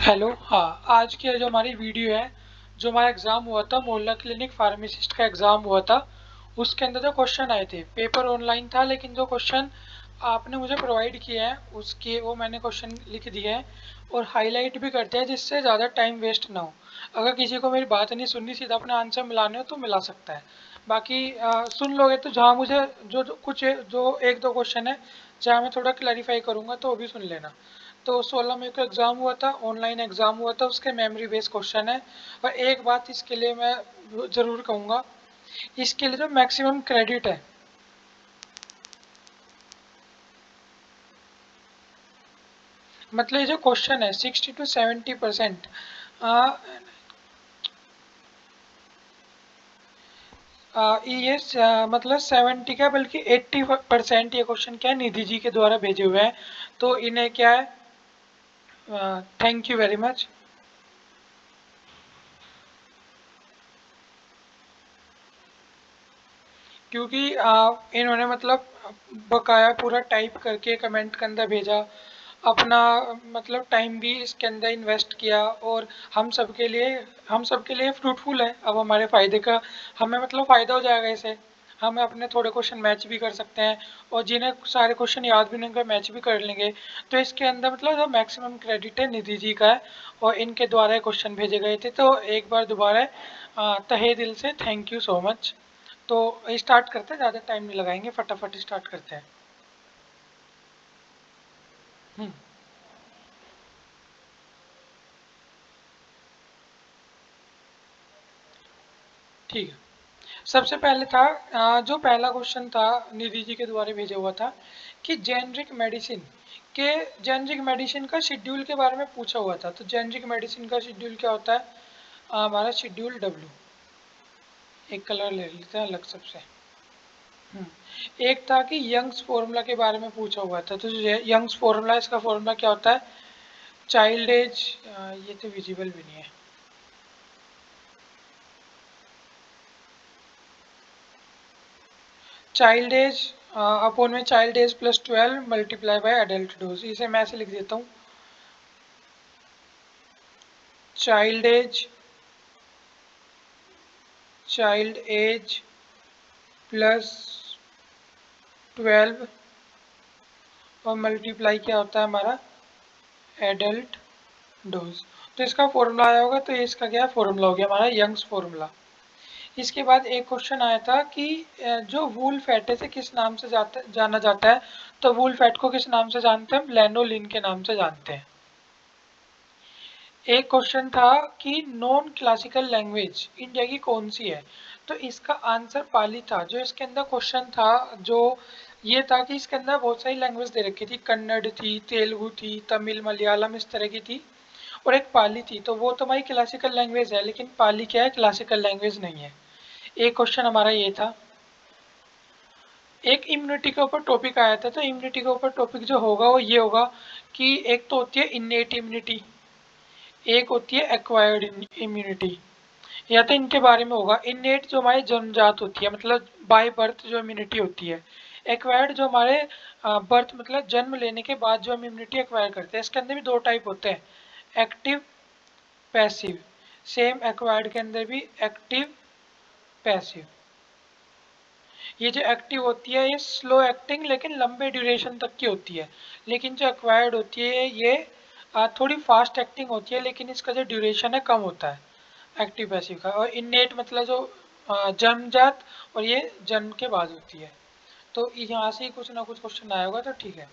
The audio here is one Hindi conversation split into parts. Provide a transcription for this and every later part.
हेलो। हाँ, आज की जो हमारी वीडियो है, जो हमारा एग्ज़ाम हुआ था मोहल्ला क्लिनिक फार्मासिस्ट का एग्ज़ाम हुआ था, उसके अंदर जो क्वेश्चन आए थे, पेपर ऑनलाइन था लेकिन जो क्वेश्चन आपने मुझे प्रोवाइड किए हैं उसके वो मैंने क्वेश्चन लिख दिए हैं और हाईलाइट भी करते हैं जिससे ज़्यादा टाइम वेस्ट ना हो। अगर किसी को मेरी बात नहीं सुननी, सीधा अपने आंसर मिलाने हो तो मिला सकता है। बाकी सुन लोगे तो जहाँ मुझे जो एक दो क्वेश्चन है जहाँ मैं थोड़ा क्लैरिफाई करूँगा तो वो भी सुन लेना। तो 16 मई को एग्ज़ाम हुआ था, ऑनलाइन एग्ज़ाम हुआ था, उसके मेमोरी बेस्ड क्वेश्चन है। और एक बात इसके लिए मैं ज़रूर कहूँगा, इसके लिए जो मैक्सिमम क्रेडिट है, मतलब ये जो क्वेश्चन है 60 to 70%, ये मतलब 70 का बल्कि 80% ये क्वेश्चन क्या है, निधि जी के द्वारा भेजे हुए हैं। तो इन्हें क्या है, थैंक यू वेरी मच। क्योंकि इन्होंने मतलब बकाया पूरा टाइप करके कमेंट के अंदर भेजा, अपना मतलब टाइम भी इसके अंदर इन्वेस्ट किया और हम सबके लिए फ्रूटफुल है। अब हमारे फ़ायदे का हमें मतलब फ़ायदा हो जाएगा इसे। हम अपने थोड़े क्वेश्चन मैच भी कर सकते हैं और जिन्हें सारे क्वेश्चन याद भी नहीं होंगे मैच भी कर लेंगे। तो इसके अंदर मतलब जो मैक्सिमम क्रेडिट है निधि जी का है और इनके द्वारा क्वेश्चन भेजे गए थे। तो एक बार दोबारा तहे दिल से थैंक यू सो मच। तो स्टार्ट करते हैं, ज़्यादा टाइम नहीं लगाएंगे, फटाफट स्टार्ट करते हैं। हम्म, ठीक है। सबसे पहले था जो पहला क्वेश्चन था निधि जी के द्वारा भेजा हुआ था कि जेनरिक मेडिसिन का शेड्यूल के बारे में पूछा हुआ था। तो जेनरिक मेडिसिन का शेड्यूल क्या होता है, हमारा शेड्यूल डब्ल्यू। एक कलर ले लेते हैं अलग सबसे। हम्म, एक था कि यंग्स फॉर्मूला के बारे में पूछा हुआ था। तो जो यंग्स फॉर्मूला, इसका फॉर्मूला क्या होता है, चाइल्ड एज, ये तो विजिबल भी नहीं है, चाइल्ड एज अपॉन में child age plus 12 multiply by adult dose. इसे मैं ऐसे लिख देता हूँ, child age child age plus 12 और मल्टीप्लाई क्या होता है हमारा, एडल्ट डोज। तो इसका फॉर्मूला आया होगा, तो इसका क्या फॉर्मूला हो गया हमारा यंग्स फॉर्मूला। इसके बाद एक क्वेश्चन आया था कि जो वूल फैट है इसे किस नाम से जाना जाता है। तो वूल फैट को किस नाम से जानते हैं, हम लैनोलिन के नाम से जानते हैं। एक क्वेश्चन था कि नॉन क्लासिकल लैंग्वेज इंडिया की कौन सी है। तो इसका आंसर पाली था। जो इसके अंदर क्वेश्चन था, जो ये था कि इसके अंदर बहुत सारी लैंग्वेज दे रखी थी, कन्नड़ थी, तेलुगु थी, तमिल, मलयालम, इस तरह की थी और एक पाली थी। तो वो तो हमारी क्लासिकल लैंग्वेज है, लेकिन पाली क्या है, क्लासिकल लैंग्वेज नहीं है। एक क्वेश्चन हमारा ये था। एक इम्यूनिटी के ऊपर टॉपिक आया था। तो इम्यूनिटी के ऊपर टॉपिक जो होगा वो ये होगा कि एक तो होती है इन्नेट इम्यूनिटी, एक होती है एक्वायर्ड इम्यूनिटी। या तो इनके बारे में होगा, इननेट जो हमारी जन्मजात होती है, मतलब बाय बर्थ जो इम्यूनिटी होती है। एक्वायर्ड जो हमारे बर्थ मतलब जन्म लेने के बाद जो हम इम्यूनिटी एक्वायर करते हैं। इसके अंदर भी दो टाइप होते हैं, एक्टिव, पैसिव। सेम एक्वायर्ड के अंदर भी एक्टिव, पैसिव। ये जो एक्टिव होती है ये स्लो एक्टिंग लेकिन लंबे ड्यूरेशन तक की होती है। लेकिन जो एक्वायर्ड होती है ये थोड़ी फास्ट एक्टिंग होती है, लेकिन इसका जो ड्यूरेशन है कम होता है एक्टिव पैसिव का। और इननेट मतलब जो जन्मजात, और ये जन्म के बाद होती है। तो यहाँ से ही कुछ ना कुछ क्वेश्चन आया होगा, तो ठीक है।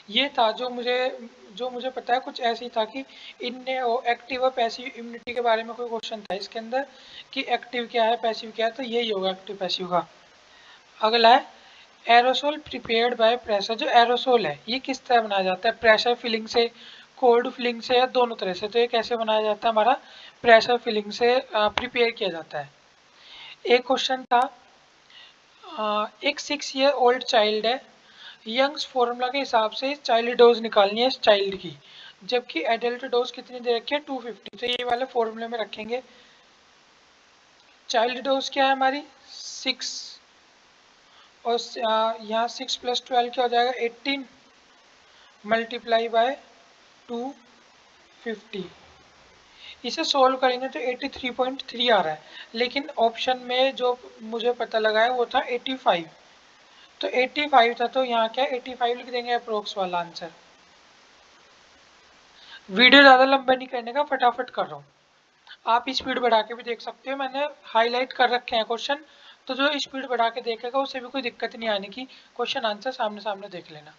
ये था जो मुझे पता है, कुछ ऐसे ही था कि इनने एक्टिव और पैसिव इम्यूनिटी के बारे में कोई क्वेश्चन था इसके अंदर कि एक्टिव क्या है पैसिव क्या है, तो यही होगा एक्टिव पैसिव का। अगला है एरोसोल प्रिपेयर्ड बाय प्रेशर। जो एरोसोल है ये किस तरह बनाया जाता है, प्रेशर फिलिंग से, कोल्ड फिलिंग से, या दोनों तरह से। तो ये कैसे बनाया जाता है, हमारा प्रेशर फिलिंग से प्रिपेयर किया जाता है। एक क्वेश्चन था, एक 6 ईयर ओल्ड चाइल्ड है, यंग्स फॉर्मूला के हिसाब से चाइल्ड डोज निकालनी है इस चाइल्ड की, जबकि एडल्ट डोज कितनी दे रखी है, 250। तो ये वाले फॉर्मूले में रखेंगे। चाइल्ड डोज क्या है हमारी 6, और यहाँ 6 + 12 क्या हो जाएगा 18 मल्टीप्लाई बाय 2 50। इसे सोल्व करेंगे तो 83.3 आ रहा है, लेकिन ऑप्शन में जो मुझे पता लगा है वो था 85। तो 85 था, तो यहाँ क्या 85 लिख देंगे अप्रोक्स वाला आंसर। वीडियो ज़्यादा लंबा नहीं करने का, फटाफट कर रहा हूँ। आप स्पीड बढ़ा के भी देख सकते हो, मैंने हाईलाइट कर रखे हैं क्वेश्चन, तो जो स्पीड बढ़ा के देखेगा उसे भी कोई दिक्कत नहीं आने की, क्वेश्चन आंसर सामने सामने देख लेना।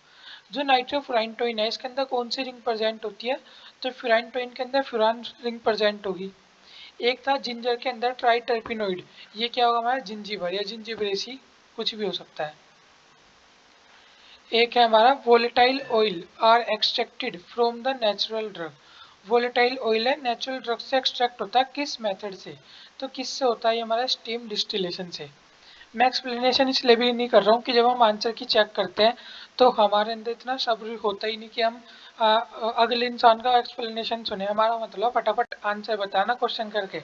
जो नाइट्रोफुरानटोइन है इसके अंदर कौन सी रिंग प्रेजेंट होती है, तो फ्यूरानटोइन के अंदर फ्यूरान रिंग प्रेजेंट होगी। एक था जिंजर के अंदर ट्राइटर्पिनोइड, ये क्या होगा हमारा जिंजीबर या जिंजिबरेसी, कुछ भी हो सकता है। एक है हमारा volatile oil are extracted from the natural drug. Volatile oil है, नेचुरल ड्रग से एक्सट्रैक्ट होता है, किस मेथड से, तो किससे होता है ये हमारा स्टीम डिस्टिलेशन से। मैं एक्सप्लेनेशन इसलिए भी नहीं कर रहा हूँ कि जब हम आंसर की चेक करते हैं तो हमारे अंदर इतना सब्र होता ही नहीं कि हम अगले इंसान का एक्सप्लेनेशन सुने, हमारा मतलब फटाफट आंसर बताना क्वेश्चन करके,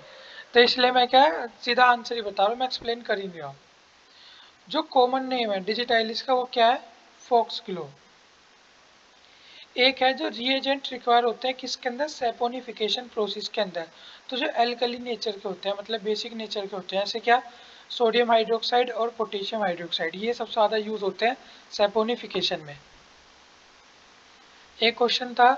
तो इसलिए मैं क्या सीधा आंसर ही बता रहा हूँ, मैं एक्सप्लेन कर ही नहीं रहा हूँ। जो कॉमन नेम है डिजिटाइलिस का वो क्या है, फॉक्स ग्लो। एक है जो रिएजेंट रिक्वायर होते हैं किसके अंदर, सेपोनिफिकेशन प्रोसेस के अंदर। तो जो एल्कली नेचर के होते हैं मतलब बेसिक नेचर के होते हैं, जैसे क्या सोडियम हाइड्रोक्साइड और पोटेशियम हाइड्रोक्साइड, ये सबसे ज़्यादा यूज होते हैं सेपोनिफिकेशन में। एक क्वेश्चन था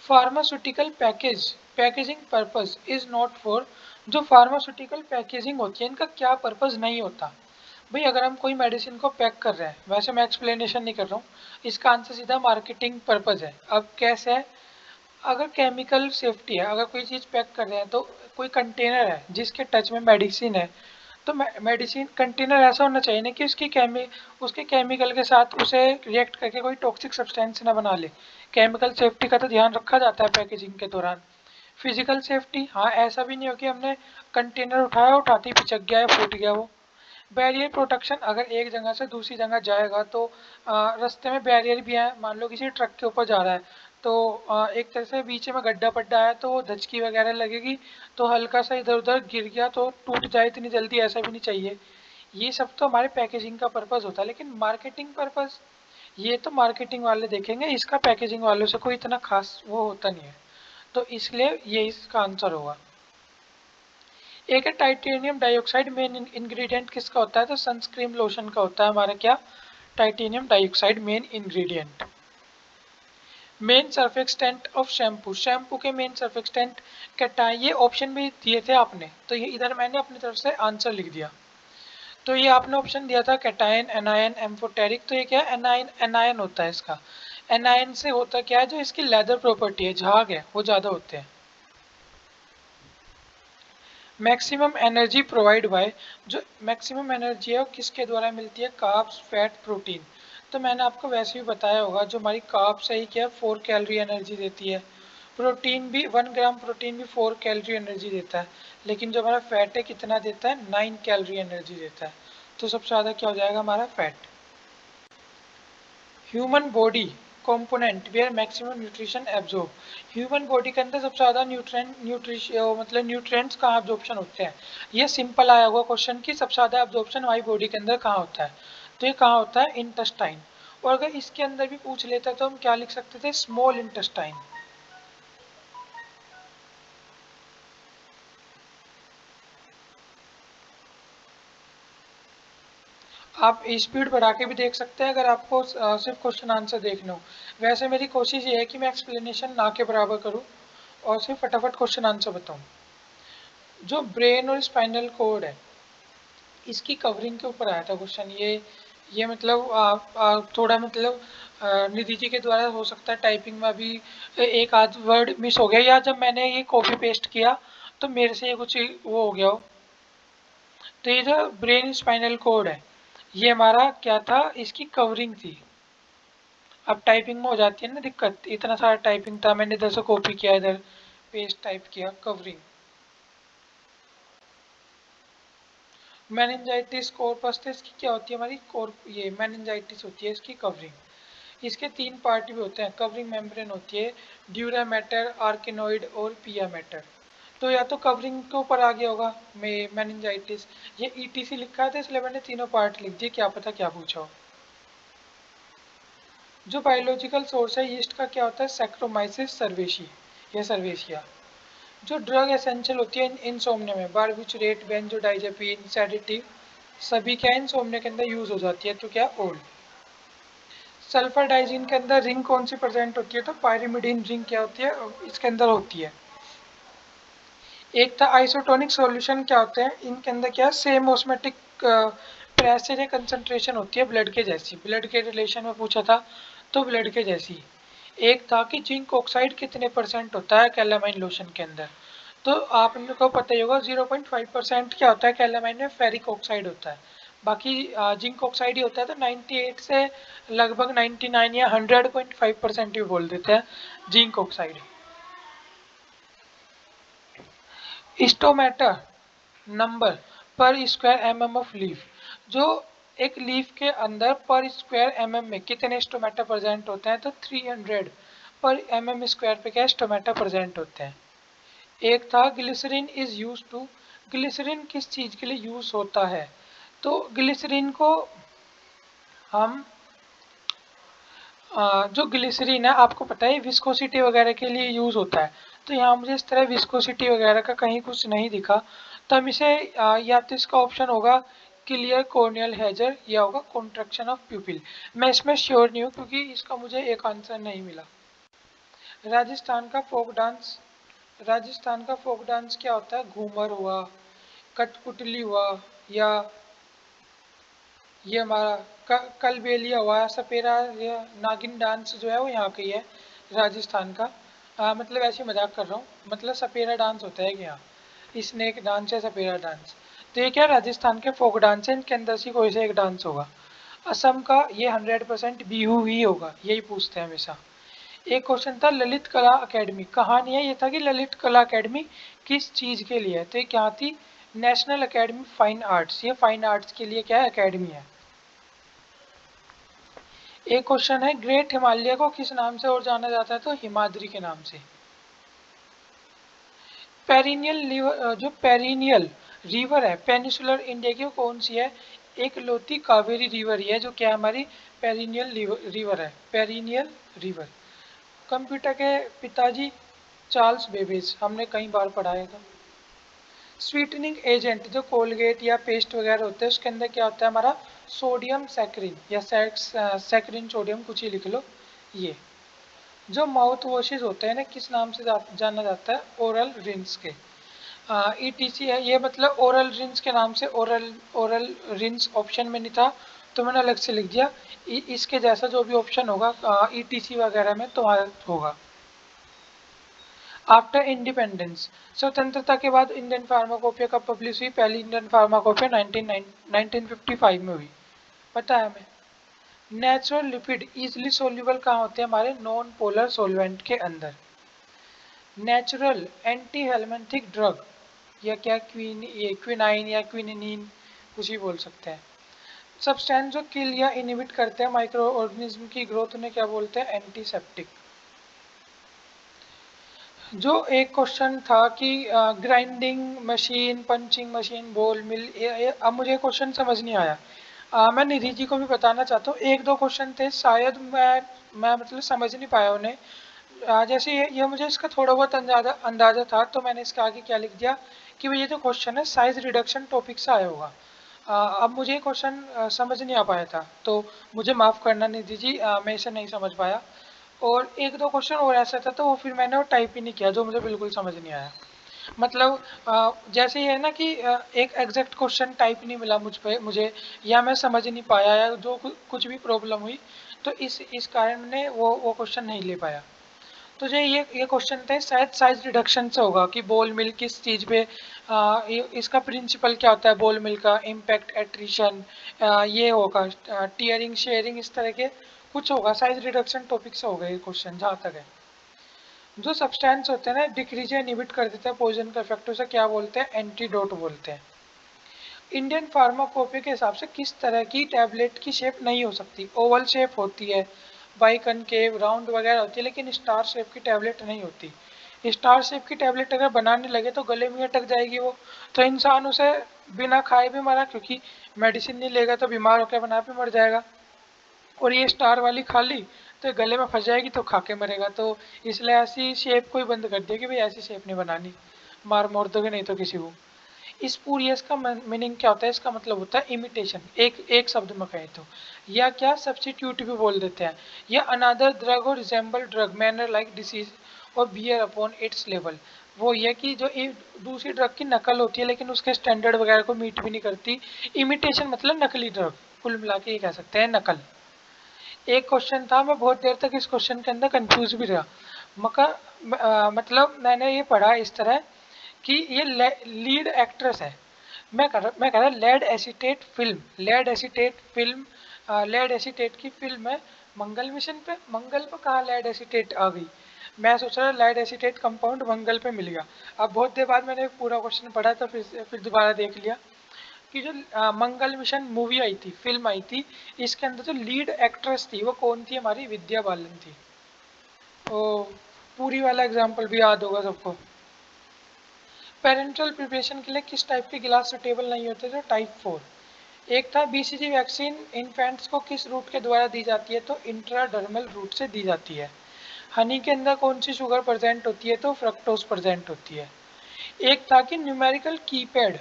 pharmaceutical packaging purpose is not for. जो फार्मास्यूटिकल पैकेजिंग होती है इनका क्या पर्पस नहीं होता। भाई अगर हम कोई मेडिसिन को पैक कर रहे हैं, वैसे मैं एक्सप्लेनेशन नहीं कर रहा हूँ, इसका आंसर सीधा मार्केटिंग पर्पज है। अब कैसे है, अगर केमिकल सेफ्टी है, अगर कोई चीज़ पैक कर रहे हैं तो कोई कंटेनर है जिसके टच में मेडिसिन है, तो मेडिसिन कंटेनर ऐसा होना चाहिए ना कि उसके केमिकल के साथ उसे रिएक्ट करके कोई टॉक्सिक सब्सटेंस ना बना ले। केमिकल सेफ्टी का तो ध्यान रखा जाता है पैकेजिंग के दौरान। फिजिकल सेफ्टी, हाँ ऐसा भी नहीं हो कि हमने कंटेनर उठाया, उठाते ही पिचक गया है, फूट गया वो। बैरियर प्रोटेक्शन, अगर एक जगह से दूसरी जगह जाएगा तो रास्ते में बैरियर भी है, मान लो किसी ट्रक के ऊपर जा रहा है तो एक तरह से बीच में गड्ढा पड्डा है तो धचकी वगैरह लगेगी, तो हल्का सा इधर उधर गिर गया तो टूट जाए इतनी जल्दी, ऐसा भी नहीं चाहिए। ये सब तो हमारे पैकेजिंग का पर्पज़ होता है, लेकिन मार्केटिंग पर्पज़ ये तो मार्केटिंग वाले देखेंगे, इसका पैकेजिंग वालों से कोई इतना खास वो होता नहीं है, तो इसलिए ये इसका आंसर होगा। एक है टाइटेनियम डाइऑक्साइड, मेन इंग्रेडिएंट किसका होता है, तो सनस्क्रीन लोशन का होता है हमारा क्या, titanium dioxide main ingredient. Main surfactant of shampoo, shampoo के मेन सर्फेक्टेंट कैटायन, ये ऑप्शन भी दिए थे आपने, तो ये इधर मैंने अपनी तरफ से आंसर लिख दिया। तो ये आपने ऑप्शन दिया था कैटायन, एनायन, एम्फोटेरिक, तो ये क्या है एनायन, एनायन होता है इसका। एनायन से होता क्या है, जो इसकी लेदर प्रॉपर्टी है, झाग है, वो ज़्यादा होते हैं। मैक्सिमम एनर्जी प्रोवाइड बाय, जो मैक्सिमम एनर्जी है वो किसके द्वारा मिलती है, कार्ब्स, फैट, प्रोटीन। तो मैंने आपको वैसे भी बताया होगा, जो हमारी कार्ब्स है ही क्या 4 कैलोरी एनर्जी देती है, प्रोटीन भी 1 ग्राम प्रोटीन भी 4 कैलोरी एनर्जी देता है, लेकिन जो हमारा फैट है कितना देता है, 9 कैलोरी एनर्जी देता है। तो सबसे ज़्यादा क्या हो जाएगा हमारा fat. Human body component where maximum nutrition absorb, human body के अंदर सबसे ज़्यादा मतलब न्यूट्रिएंट्स कहाँ एब्जॉर्प्शन होते हैं। ये सिंपल आया हुआ क्वेश्चन कि सबसे ज़्यादा एब्जॉर्प्शन हमारी बॉडी के अंदर कहाँ होता है, तो ये कहाँ होता है, इंटेस्टाइन। और अगर इसके अंदर भी पूछ लेता तो हम क्या लिख सकते थे, स्मॉल इंटेस्टाइन। आप स्पीड बढ़ा के भी देख सकते हैं अगर आपको सिर्फ क्वेश्चन आंसर देखना हो। वैसे मेरी कोशिश ये है कि मैं एक्सप्लेनेशन ना के बराबर करूँ और सिर्फ फटाफट क्वेश्चन आंसर बताऊँ। जो ब्रेन और स्पाइनल कोड है इसकी कवरिंग के ऊपर आया था क्वेश्चन, ये मतलब थोड़ा मतलब निधि जी के द्वारा हो सकता है टाइपिंग में अभी एक आध वर्ड मिस हो गया, या जब मैंने ये कॉपी पेस्ट किया तो मेरे से ये कुछ वो हो गया हो। तो ये जो ब्रेन स्पाइनल कोड है ये हमारा क्या था, इसकी कवरिंग थी। अब टाइपिंग में हो जाती है ना दिक्कत, इतना सारा टाइपिंग था, मैंने इधर से कॉपी किया, इधर पेस्ट टाइप किया, कवरिंग। मेनिंजाइटिस कॉर्पस, तो इसकी क्या होती है हमारी ये मेनिंजाइटिस होती है इसकी कवरिंग। इसके 3 पार्ट भी होते हैं, कवरिंग मेम्ब्रेन होती है, ड्यूरा मैटर, आर्किनोइड और पिया मैटर। तो या तो कवरिंग के ऊपर आ गया होगा मेनिंजाइटिस, ये ईटीसी लिखा था इसलिए मैंने तीनों पार्ट लिख दिए, क्या पता क्या पूछा हो। जो बायोलॉजिकल सोर्स है यीस्ट का क्या होता है, सैक्रोमाइसिस सर्वेशी, ये सर्वेसिया। जो ड्रग एसेंशियल होती है इंसोम्निया में, बारबिचुरेट, बेंजोडाइजेपिन, सेडेटिव, सभी क्या इंसोम्निया के अंदर यूज हो जाती है, तो क्या ओल। सल्फर डाइजीन के अंदर रिंग कौन सी प्रेजेंट होती है, तो पायरिमिडीन रिंग क्या होती है, इसके अंदर होती है। एक था आइसोटोनिक सॉल्यूशन, क्या होते हैं इनके अंदर, क्या सेम ऑस्मेटिक प्रेशर या कंसंट्रेशन होती है ब्लड के जैसी, ब्लड के रिलेशन में पूछा था तो ब्लड के जैसी। एक था कि जिंक ऑक्साइड कितने परसेंट होता है कैलामाइन लोशन के अंदर, तो आपको पता ही होगा 0.5% क्या होता है कैलामाइन में, फेरिक ऑक्साइड होता है। बाकी जिंक ऑक्साइड ही होता है, तो 98 से लगभग 99 या 100.5% ही बोल देते हैं जिंक ऑक्साइड। स्टोमेटा नंबर पर स्क्वायर एमएम ऑफ लीफ, जो एक लीफ के अंदर पर स्क्वायर एमएम में कितने स्टोमेटा प्रेजेंट होते हैं, तो 300 पर एमएम स्क्वायर पे क्या स्टोमेटा प्रेजेंट होते हैं। एक था glycerine is use to, glycerine किस चीज के लिए यूज होता है, तो ग्लिसरीन को हम जो ग्लिसरीन है आपको पता है विस्कोसिटी वगैरह के लिए यूज होता है, तो यहाँ मुझे इस तरह विस्कोसिटी वगैरह का कहीं कुछ नहीं दिखा, तो हम इसे या तो इसका ऑप्शन होगा क्लियर कॉर्नियल हेजर या होगा कॉन्ट्रैक्शन ऑफ प्यूपिल। मैं इसमें श्योर नहीं हूँ क्योंकि इसका मुझे एक आंसर नहीं मिला। राजस्थान का फोक डांस, राजस्थान का फोक डांस क्या होता है, घूमर हुआ, कठपुतली हुआ, या ये हमारा कलबेलिया हुआ, सपेरा, या नागिन डांस जो है वो यहाँ का ही है राजस्थान का। मतलब ऐसे मजाक कर रहा हूँ, मतलब सपेरा डांस होता है कि यहाँ स्नेक डांस है, सपेरा डांस। तो ये क्या राजस्थान के फोक डांस है, इनके अंदर से कोई से एक डांस होगा। असम का ये 100% बिहू ही होगा, यही पूछते हैं हमेशा। एक क्वेश्चन था ललित कला अकेडमी, कहानी है ये था कि ललित कला अकेडमी किस चीज के लिए है, तो ये क्या थी, नेशनल अकेडमी फाइन आर्ट्स, ये फाइन आर्ट्स के लिए क्या है अकेडमी है। एक क्वेश्चन है ग्रेट हिमालय को किस नाम से और जाना जाता है, तो हिमाद्री के नाम से। पेरिनियल जो पेरिनियल रिवर है पेनिसुलर इंडिया की, वो कौन सी है, एक लोती कावेरी रिवर ही है जो क्या हमारी पेरिनियल रिवर है, पेरिनियल रिवर। कंप्यूटर के पिताजी चार्ल्स बेबेज, हमने कई बार पढ़ाया था। स्वीटनिंग एजेंट जो कोलगेट या पेस्ट वगैरह होते हैं उसके अंदर क्या होता है हमारा, सोडियम सैकरिन या सैकरिन सोडियम कुछ ही लिख लो। ये जो माउथ वॉशेज होते हैं ना किस नाम से जाना जाता है, ओरल रिंस के। ईटीसी है ये, मतलब ओरल रिंस के नाम से, ओरल ओरल रिंस ऑप्शन में नहीं था तो मैंने अलग से लिख दिया। इसके जैसा जो भी ऑप्शन होगा ईटीसी वगैरह में तुम्हारा होगा। आफ्टर इंडिपेंडेंस, स्वतंत्रता के बाद इंडियन फार्माकोपिया कब पब्लिश हुई, पहली इंडियन फार्माकोपिया 1955 में हुई, पता है हमें। नेचुरल लिपिड इजिली सोल्यूबल कहाँ होते हैं, हमारे नॉन पोलर सोलवेंट के अंदर। नेचुरल एंटी हेलमेंथिक ड्रग या क्या क्विनाइन या क्विनिन कुछ ही बोल सकते हैं। सब्सटेंस जो किल या इनिबिट करते हैं माइक्रो ऑर्गेनिज्म की ग्रोथ, उन्हें क्या बोलते हैं, एंटीसेप्टिक। जो एक क्वेश्चन था कि grinding machine, punching machine, ball mill, अब मुझे क्वेश्चन समझ नहीं आया। मैं निधि जी को भी बताना चाहता हूँ, एक दो क्वेश्चन थे शायद मैं मतलब समझ नहीं पाया उन्हें। जैसे ये मुझे इसका थोड़ा बहुत अंदाजा था तो मैंने इसके आगे क्या लिख दिया कि ये जो क्वेश्चन है साइज रिडक्शन टॉपिक से आया होगा। अब मुझे क्वेश्चन समझ नहीं आ पाया था तो मुझे माफ़ करना निधि जी, मैं इसे नहीं समझ पाया। और एक दो क्वेश्चन और ऐसा था तो वो फिर मैंने वो टाइप ही नहीं किया जो मुझे बिल्कुल समझ नहीं आया। मतलब जैसे ये है ना कि एक एग्जैक्ट क्वेश्चन टाइप नहीं मिला मुझ पे मुझे, या मैं समझ नहीं पाया या जो कुछ भी प्रॉब्लम हुई, तो इस कारण ने वो क्वेश्चन नहीं ले पाया। तो जो ये क्वेश्चन थे शायद साइज रिडक्शन से होगा कि बॉल मिल किस चीज़ पे, इसका प्रिंसिपल क्या होता है बॉल मिल का, इम्पैक्ट एट्रिशन, ये होगा टीयरिंग शेयरिंग, इस तरह के कुछ होगा, साइज रिडक्शन टॉपिक से होगा ये क्वेश्चन जहाँ तक है। जो सब्सटेंस होते हैं ना डिक्रीज या इनिबिट कर देते हैं पॉइजन का इफेक्ट, उसे क्या बोलते हैं, एंटीडोट बोलते हैं। इंडियन फार्माकोपी के हिसाब से किस तरह की टैबलेट की शेप नहीं हो सकती, ओवल शेप होती है, बाई कनकेव राउंड वगैरह होती है, लेकिन स्टार शेप की टैबलेट नहीं होती। स्टार शेप की टैबलेट अगर बनाने लगे तो गले में अटक जाएगी वो, तो इंसान उसे बिना खाए भी मरा, क्योंकि मेडिसिन नहीं लेगा तो बीमार होकर बना भी मर जाएगा। और ये स्टार वाली खा ली तो गले में फंस जाएगी तो खा के मरेगा। तो इसलिए ऐसी शेप को ही बंद कर दिया कि भाई ऐसी शेप नहीं बनानी, मार मोड़ दोगे नहीं तो किसी को। इस स्पूरियस का मीनिंग क्या होता है? इसका मतलब होता है इमिटेशन, एक एक शब्द में कहें तो, या क्या सब्स्टिट्यूट भी बोल देते हैं, या अनदर ड्रग और resemble drug manner like disease और बियर अपॉन इट्स लेवल। वो ये कि जो दूसरी ड्रग की नकल होती है लेकिन उसके स्टैंडर्ड वगैरह को मीट भी नहीं करती। इमिटेशन मतलब नकली ड्रग, कुल मिला के ये कह सकते हैं नकल। एक क्वेश्चन था, मैं बहुत देर तक इस क्वेश्चन के अंदर कंफ्यूज भी रहा। मतलब मैंने ये पढ़ा इस तरह कि ये लीड एक्ट्रेस है। मैं कह रहा lead acetate film, lead acetate की फिल्म है। मंगल मिशन पे, मंगल पे कहाँ लेड एसीटेट आ गई? मैं सोच रहा लेड एसीटेट कंपाउंड मंगल पे मिल गया। अब बहुत देर बाद मैंने पूरा क्वेश्चन पढ़ा तो फिर दोबारा देख लिया कि जो मंगल मिशन मूवी आई थी, फिल्म आई थी, इसके अंदर जो लीड एक्ट्रेस थी वो कौन थी? हमारी विद्या बालन थी। तो पूरी वाला एग्जाम्पल भी याद होगा सबको। पेरेंटल प्रिपरेशन के लिए किस टाइप के गिलास सुटेबल नहीं होते थे? टाइप 4। एक था बीसीजी वैक्सीन इन्फेंट्स को किस रूट के द्वारा दी जाती है? तो इंट्राडर्मल रूट से दी जाती है। हनी के अंदर कौन सी शुगर प्रेजेंट होती है? तो फ्रक्टोज प्रेजेंट होती है। एक था कि numerical keypad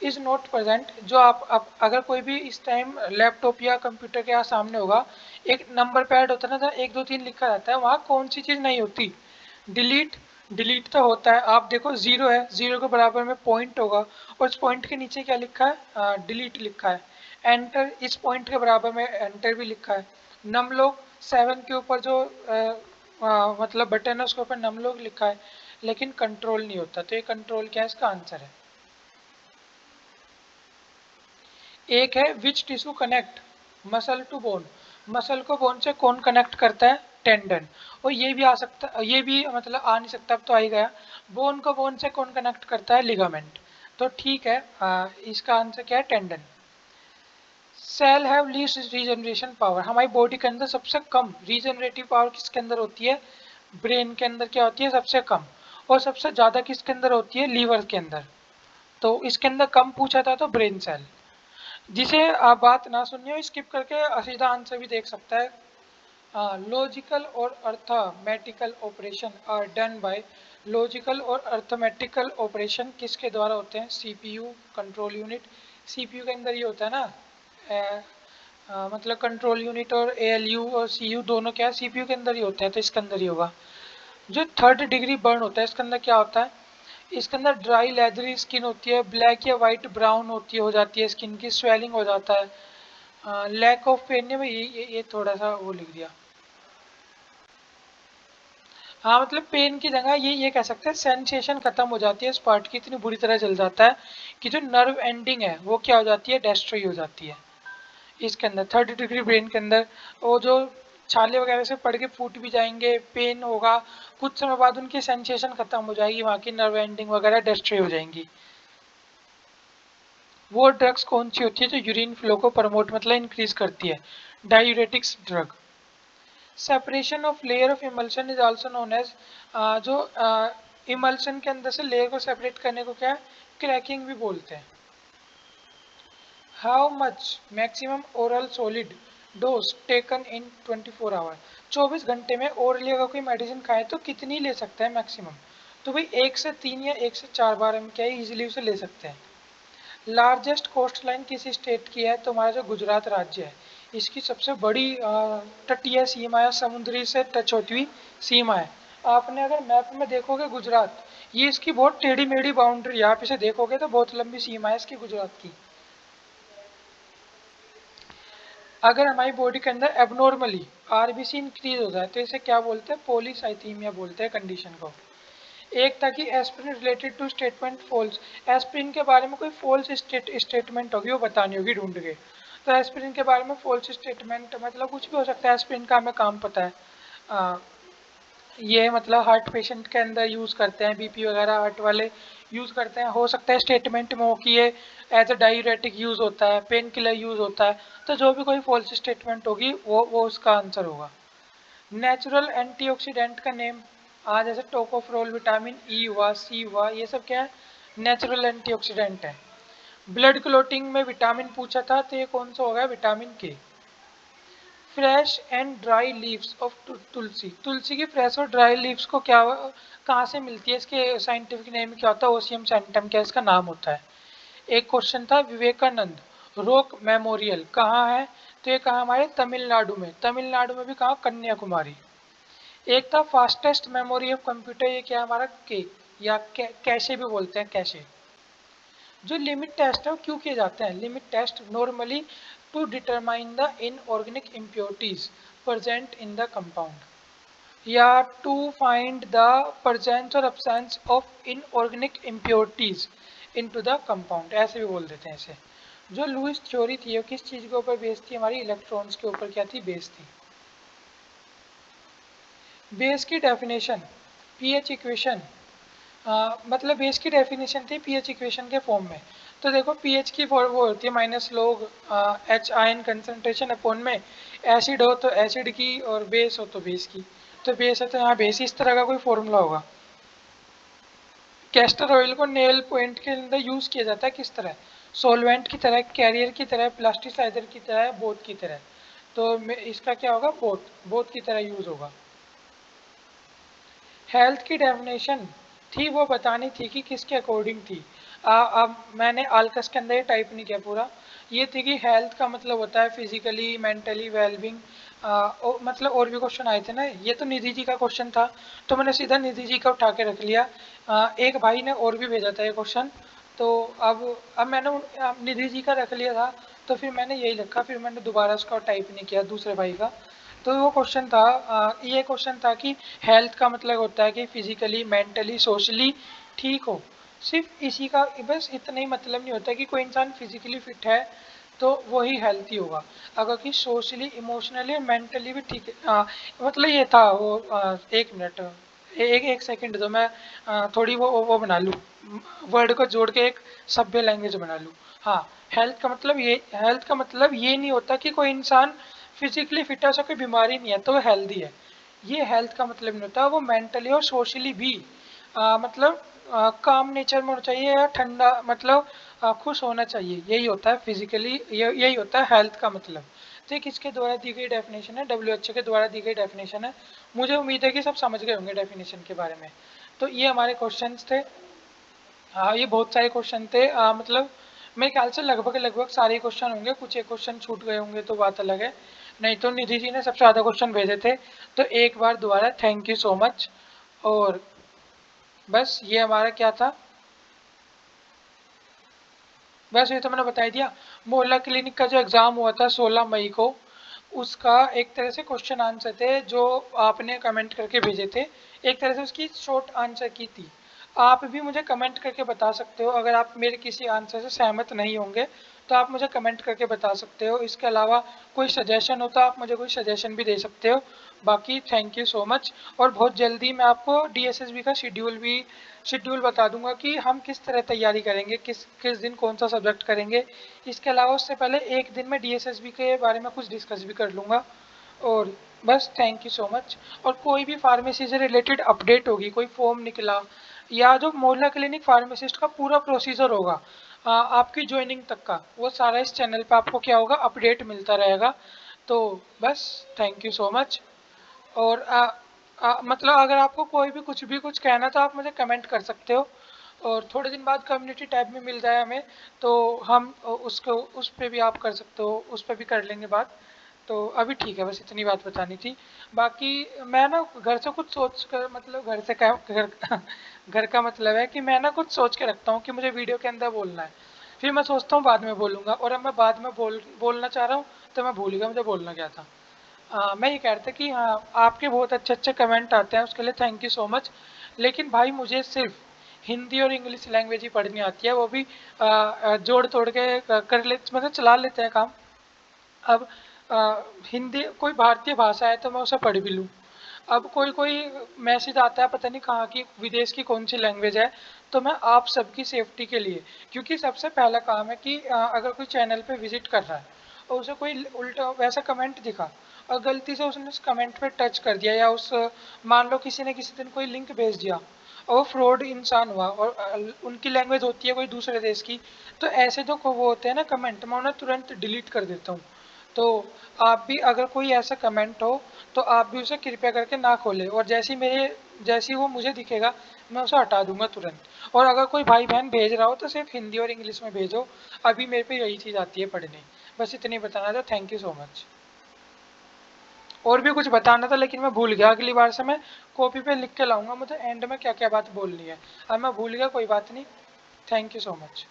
is not present, जो आप अगर कोई भी इस टाइम लैपटॉप या कंप्यूटर के यहाँ सामने होगा, एक नंबर पैड होता है ना, जहाँ 1 2 3 लिखा रहता है, वहाँ कौन सी चीज़ नहीं होती? डिलीट। डिलीट तो होता है, आप देखो जीरो है, जीरो के बराबर में पॉइंट होगा और इस पॉइंट के नीचे क्या लिखा है? डिलीट लिखा है। एंटर, इस पॉइंट के बराबर में एंटर भी लिखा है। नम लोग 7 के ऊपर जो मतलब बटन है उसके ऊपर नम लोग लिखा है, लेकिन कंट्रोल नहीं होता। तो ये कंट्रोल क्या है? इसका आंसर है। एक है which tissue connect muscle to bone, muscle को बोन से कौन कनेक्ट करता है? टेंडन। और ये भी आ सकता, ये भी मतलब आ नहीं सकता, अब तो आ ही गया। बोन को बोन से कौन कनेक्ट करता है? लिगामेंट। तो ठीक है, इसका आंसर क्या है? Tendon. Cell have least regeneration power, हमारी बॉडी के अंदर सबसे कम रीजनरेटिव पावर किसके अंदर होती है? ब्रेन के अंदर क्या होती है? सबसे कम। और सबसे ज्यादा किसके अंदर होती है? लीवर के अंदर। तो इसके अंदर कम पूछा था तो ब्रेन सेल। जिसे आप बात ना सुनिए हो स्किप करके सीधा आंसर भी देख सकता है। लॉजिकल और arithmetical operation are done by, logical और अर्थमेटिकल ऑपरेशन किसके द्वारा होते हैं? CPU, control unit. सीपीयू के अंदर ये होता है ना, मतलब कंट्रोल यूनिट और एएलयू और सीयू दोनों क्या है? सीपीयू के अंदर ही होते हैं, तो इसके अंदर ही होगा। जो 3rd डिग्री बर्न होता है इसके अंदर क्या होता है? इसके अंदर ड्राई लेदरी स्किन होती है, ब्लैक या वाइट ब्राउन होती है, हो जाती है स्किन की, स्वेलिंग हो जाता है, लैक ऑफ पेन ने भाई ये थोड़ा सा वो लिख दिया। हाँ मतलब पेन की जगह ये कह सकते हैं सेंसेशन खत्म हो जाती है, इस पार्ट की इतनी बुरी तरह जल जाता है कि जो नर्व एंडिंग है वो क्या हो जाती है? डेस्ट्रॉय हो जाती है। इसके अंदर 3rd डिग्री ब्रेन के अंदर वो जो छाले वगैरह से पड़ के फूट भी जाएंगे, पेन होगा, कुछ समय बाद उनकी सेंसेशन खत्म हो जाएगी, वहाँ की नर्व एंडिंग वगैरह डेस्ट्रॉय हो जाएंगी। वो ड्रग्स कौन सी होती है जो यूरिन फ्लो को प्रमोट मतलब इंक्रीज करती है? Diuretics drug. Separation of layer of emulsion is also known as, जो इमल्शन के अंदर से लेयर को सेपरेट करने को क्या है? क्रैकिंग भी बोलते हैं। How much maximum oral solid dose taken in 24 hour, 24 घंटे में ओरली अगर कोई मेडिसिन खाए तो कितनी ले सकता है मैक्सिमम? तो भाई 1 से 3 या 1 से 4 बार हम क्या है इजिली उसे ले सकते हैं। लार्जेस्ट कोस्ट लाइन किस स्टेट की है? तो हमारा जो गुजरात राज्य है, इसकी सबसे बड़ी तटीय सीमा या समुद्री से टच होती हुई सीमा है। आपने अगर मैप में देखोगे गुजरात, ये इसकी बहुत टेढ़ी मेढ़ी बाउंड्री है, आप इसे देखोगे तो बहुत लंबी सीमा है इसकी गुजरात की। अगर हमारी बॉडी के अंदर एबनॉर्मली आरबीसी इंक्रीज हो जाए तो इसे क्या बोलते हैं? पॉलीसाइथीमिया बोलते हैं कंडीशन को। एक था कि aspirin related to statement false, aspirin के बारे में कोई फॉल्स स्टेटमेंट होगी वो बतानी होगी ढूंढ के। तो एस्पिरिन के बारे में फॉल्स स्टेटमेंट मतलब कुछ भी हो सकता है, एस्पिरिन का हमें काम पता है। ये मतलब हार्ट पेशेंट के अंदर यूज़ करते हैं, बीपी वगैरह हार्ट वाले यूज़ करते हैं। हो सकता है स्टेटमेंट में हो कि ये एज अ डायूरेटिक यूज़ होता है, पेन किलर यूज़ होता है। तो जो भी कोई फॉल्स स्टेटमेंट होगी वो उसका आंसर होगा। नेचुरल एंटीऑक्सीडेंट का नेम, आज जैसे टोकोफेरोल, विटामिन ई हुआ, सी हुआ, ये सब क्या है? नेचुरल एंटीऑक्सीडेंट है। ब्लड क्लोटिंग में विटामिन पूछा था तो ये कौन सा होगा? Vitamin K. Fresh and dry leaves of tulsi, तुलसी की फ्रेश और ड्राई लीव्स को क्या कहाँ से मिलती है, इसके साइंटिफिक नेम क्या होता है, ओसियम सैंटम क्या इसका नाम होता है। एक क्वेश्चन था विवेकानंद रॉक मेमोरियल कहाँ है, तो ये कहाँ हमारे तमिलनाडु में, तमिलनाडु में भी कहाँ, कन्याकुमारी। एक था फास्टेस्ट मेमोरी ऑफ कंप्यूटर, ये क्या है हमारा के, या कैशे भी बोलते हैं, कैशे। जो लिमिट टेस्ट है वो क्यों किए जाते हैं, limit test normally to determine the inorganic impurities present in the compound, या टू फाइंड द प्रेजेंस और absence of inorganic impurities into the compound, ऐसे भी बोल देते हैं इसे। जो लुइस थ्योरी थी वो किस चीज के ऊपर बेस्ड थी, हमारी इलेक्ट्रॉन्स के ऊपर क्या थी, बेस्ड थी। बेस की डेफिनेशन पीएच इक्वेशन, मतलब बेस की डेफिनेशन थी पीएच इक्वेशन के फॉर्म में। तो देखो पीएच की वो होती है माइनस लोग एच आयन कंसंट्रेशन अपॉन में, एसिड हो तो एसिड की और बेस हो तो बेस की, तो बेस है तो यहाँ बेस, इस तरह का कोई फॉर्मूला होगा। कैस्टर ऑयल को नेल पॉइंट के अंदर यूज किया जाता है किस तरह, सॉल्वेंट की तरह, कैरियर की तरह, प्लास्टिसाइजर की तरह, बोथ की तरह। तो इसका क्या होगा, बोथ, बोथ की तरह यूज होगा। हेल्थ की डेफिनेशन थी वो बतानी थी कि किसके अकॉर्डिंग थी। अब मैंने आल्कस के अंदर ये टाइप नहीं किया पूरा, ये थी कि हेल्थ का मतलब होता है फिजिकली मेंटली वेलबींग, मतलब और भी क्वेश्चन आए थे ना, ये तो निधि जी का क्वेश्चन था तो मैंने सीधा निधि जी का उठा के रख लिया। एक भाई ने और भी भेजा था ये क्वेश्चन, तो अब मैंने निधि जी का रख लिया था, तो फिर मैंने यही रखा, फिर मैंने दोबारा उसका टाइप नहीं किया दूसरे भाई का। तो वो क्वेश्चन था, ये क्वेश्चन था कि हेल्थ का मतलब होता है कि फिजिकली मेंटली सोशली ठीक हो, सिर्फ इसी का, बस इतना ही मतलब नहीं होता कि कोई इंसान फिजिकली फिट है तो वही हेल्थी होगा, अगर कि सोशली इमोशनली और मेंटली भी ठीक है। मतलब ये था वो, एक मिनट, एक एक सेकंड दो, मैं थोड़ी वो बना लूँ, वर्ड को जोड़ के एक सभ्य लैंग्वेज बना लूँ। हाँ, हेल्थ का मतलब ये नहीं होता कि कोई इंसान फिजिकली फिट है, उसे कोई बीमारी नहीं है तो वो हेल्दी है, ये हेल्थ का मतलब नहीं होता। वो मेंटली और सोशली भी मतलब काम नेचर में होना चाहिए, या ठंडा मतलब खुश होना चाहिए, यही होता है फिजिकली, यही होता है हेल्थ का मतलब। तो ये किसके द्वारा दी गई डेफिनेशन है, डब्ल्यूएचओ के द्वारा दी गई डेफिनेशन है। मुझे उम्मीद है कि सब समझ गए होंगे डेफिनेशन के बारे में। तो ये हमारे क्वेश्चंस थे। हाँ, ये बहुत सारे क्वेश्चन थे, मतलब मेरे ख्याल से लगभग लगभग सारे क्वेश्चन होंगे, कुछ एक क्वेश्चन छूट गए होंगे तो बात अलग है, नहीं तो निधि जी ने सबसे ज़्यादा क्वेश्चन भेजे थे। तो एक बार दोबारा थैंक यू सो मच। और बस ये हमारा क्या था, बस ये तो मैंने बता ही दिया। मोहल्ला क्लिनिक का जो एग्ज़ाम हुआ था 16 मई को, उसका एक तरह से क्वेश्चन आंसर थे जो आपने कमेंट करके भेजे थे, एक तरह से उसकी शॉर्ट आंसर की थी। आप भी मुझे कमेंट करके बता सकते हो, अगर आप मेरे किसी आंसर से सहमत नहीं होंगे तो आप मुझे कमेंट करके बता सकते हो। इसके अलावा कोई सजेशन हो तो आप मुझे कोई सजेशन भी दे सकते हो। बाकी थैंक यू सो मच, और बहुत जल्दी मैं आपको डीएसएसबी का शेड्यूल बता दूंगा कि हम किस तरह तैयारी करेंगे, किस किस दिन कौन सा सब्जेक्ट करेंगे। इसके अलावा उससे पहले एक दिन में डीएसएसबी के बारे में कुछ डिस्कस भी कर लूँगा। और बस थैंक यू सो मच। और कोई भी फार्मेसी से रिलेटेड अपडेट होगी, कोई फॉर्म निकला, या जो मोहल्ला क्लिनिक फार्मासिस्ट का पूरा प्रोसीजर होगा आपकी ज्वाइनिंग तक का, वो सारा इस चैनल पे आपको क्या होगा, अपडेट मिलता रहेगा। तो बस थैंक यू सो मच। और मतलब अगर आपको कोई भी कुछ कहना तो आप मुझे कमेंट कर सकते हो, और थोड़े दिन बाद कम्युनिटी टैब में मिल जाए हमें, तो हम उसको उस पर भी आप कर सकते हो, उस पर भी कर लेंगे बात। तो अभी ठीक है, बस इतनी बात बतानी थी। बाकी मैं ना घर से कुछ सोच कर, मतलब घर से क्या, घर घर का मतलब है कि मैं ना कुछ सोच के रखता हूँ कि मुझे वीडियो के अंदर बोलना है, फिर मैं सोचता हूँ बाद में बोलूँगा, और अब मैं बाद में बोलना चाह रहा हूँ तो मैं भूल गया मुझे बोलना क्या था। मैं ये कह रहा था कि हाँ, आपके बहुत अच्छे अच्छे कमेंट आते हैं, उसके लिए थैंक यू सो मच। लेकिन भाई मुझे सिर्फ हिंदी और इंग्लिश लैंग्वेज ही पढ़नी आती है, वो भी जोड़ तोड़ के कर ले, मतलब चला लेते हैं काम। अब हिंदी कोई भारतीय भाषा है तो मैं उसे पढ़ भी लूँ, अब कोई कोई मैसेज आता है पता नहीं कहाँ की, विदेश की कौन सी लैंग्वेज है, तो मैं आप सबकी सेफ्टी के लिए, क्योंकि सबसे पहला काम है कि अगर कोई चैनल पे विजिट कर रहा है और उसे कोई उल्टा वैसा कमेंट दिखा, और गलती से उसने उस कमेंट पे टच कर दिया, या उस मान लो किसी ने किसी दिन कोई लिंक भेज दिया और वो फ्रॉड इंसान हुआ, और उनकी लैंग्वेज होती है कोई दूसरे देश की, तो ऐसे जो वो होते हैं ना कमेंट, मैं उन्हें तुरंत डिलीट कर देता हूँ। तो आप भी अगर कोई ऐसा कमेंट हो तो आप भी उसे कृपया करके ना खोलें, और जैसी वो मुझे दिखेगा मैं उसे हटा दूंगा तुरंत। और अगर कोई भाई बहन भेज रहा हो तो सिर्फ हिंदी और इंग्लिश में भेजो, अभी मेरे पे यही चीज़ आती है पढ़ने। बस इतनी बताना था, थैंक यू सो मच। और भी कुछ बताना था लेकिन मैं भूल गया, अगली बार से मैं कॉपी पे लिख के लाऊंगा मुझे एंड में क्या क्या बात बोलनी है। अब मैं भूल गया, कोई बात नहीं। Thank you so much.